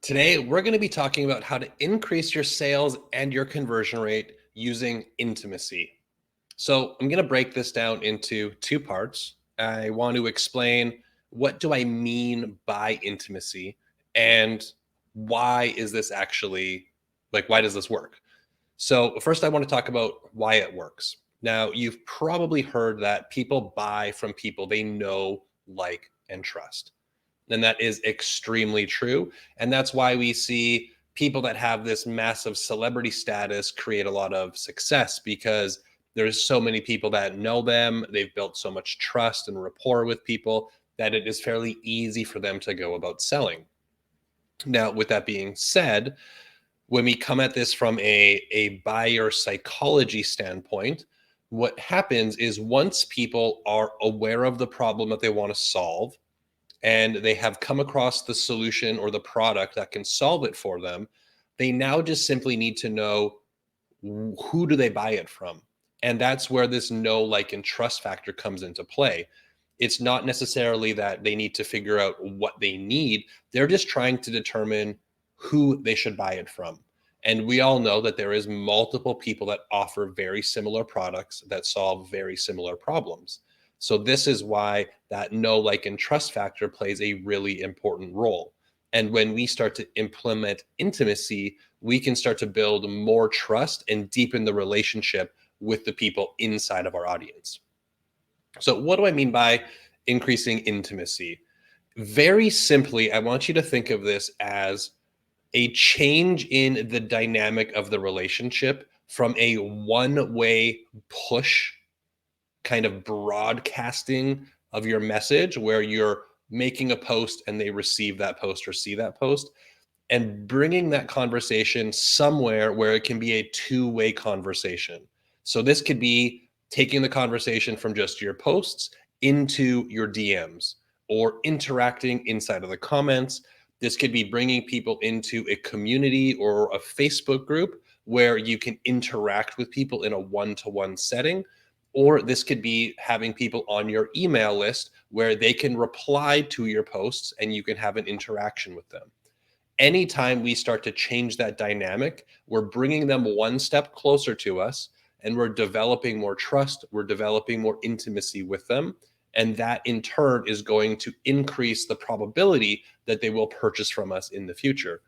Today, we're going to be talking about how to increase your sales and your conversion rate using intimacy. So, I'm going to break this down into two parts. I want to explain what do I mean by intimacy and why is this actually why does this work? So, first I want to talk about why it works. Now, you've probably heard that people buy from people they know, like, and trust. And that is extremely true. And that's why we see people that have this massive celebrity status create a lot of success because there's so many people that know them. They've built so much trust and rapport with people that it is fairly easy for them to go about selling. Now, with that being said, when we come at this from a buyer psychology standpoint, what happens is once people are aware of the problem that they want to solve, and they have come across the solution or the product that can solve it for them, they now just simply need to know who do they buy it from. And that's where this know, like, and trust factor comes into play. It's not necessarily that they need to figure out what they need. They're just trying to determine who they should buy it from. And we all know that there is multiple people that offer very similar products that solve very similar problems. So this is why that know, like, and trust factor plays a really important role. And when we start to implement intimacy, we can start to build more trust and deepen the relationship with the people inside of our audience. So, what do I mean by increasing intimacy? Very simply, I want you to think of this as a change in the dynamic of the relationship from a one way push kind of broadcasting of your message where you're making a post and they receive that post or see that post, and bringing that conversation somewhere where it can be a two-way conversation. So this could be taking the conversation from just your posts into your DMs or interacting inside of the comments. This could be bringing people into a community or a Facebook group where you can interact with people in a one-to-one setting. Or this could be having people on your email list where they can reply to your posts and you can have an interaction with them. Anytime we start to change that dynamic, we're bringing them one step closer to us and we're developing more trust, we're developing more intimacy with them. And that in turn is going to increase the probability that they will purchase from us in the future,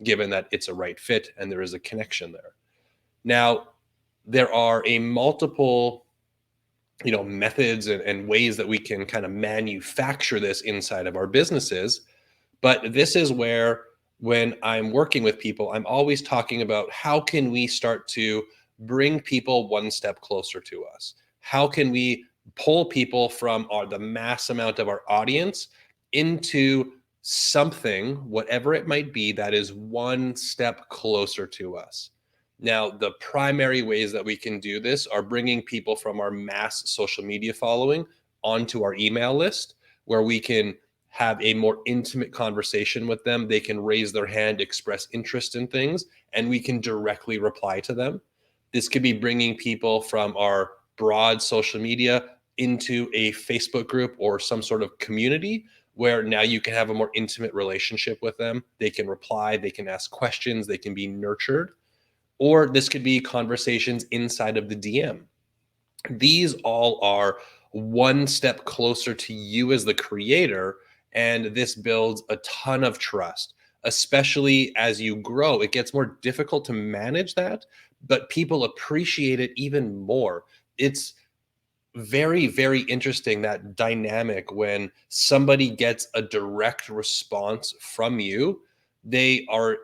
given that it's a right fit and there is a connection there. Now, there are a multiple methods and ways that we can kind of manufacture this inside of our businesses. But this is where, when I'm working with people, I'm always talking about how can we start to bring people one step closer to us? How can we pull people from the mass amount of our audience into something, whatever it might be, that is one step closer to us? Now, the primary ways that we can do this are bringing people from our mass social media following onto our email list, where we can have a more intimate conversation with them. They can raise their hand, express interest in things, and we can directly reply to them. This could be bringing people from our broad social media into a Facebook group or some sort of community where now you can have a more intimate relationship with them. They can reply, they can ask questions, they can be nurtured. Or this could be conversations inside of the DM. These all are one step closer to you as the creator, and this builds a ton of trust. Especially as you grow, it gets more difficult to manage that, but people appreciate it even more. It's very, very interesting, that dynamic when somebody gets a direct response from you. They are,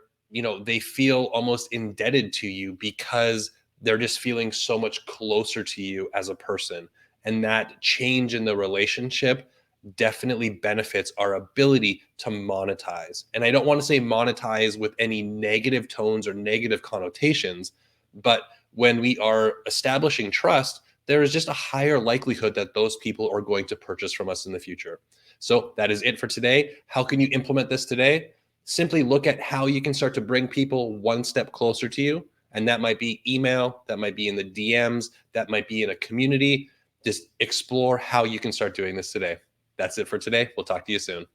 they feel almost indebted to you because they're just feeling so much closer to you as a person. And that change in the relationship definitely benefits our ability to monetize. And I don't want to say monetize with any negative tones or negative connotations, but when we are establishing trust, there is just a higher likelihood that those people are going to purchase from us in the future. So that is it for today. How can you implement this today? Simply look at how you can start to bring people one step closer to you. And that might be email, that might be in the DMs, that might be in a community. Just explore how you can start doing this today. That's it for today. We'll talk to you soon.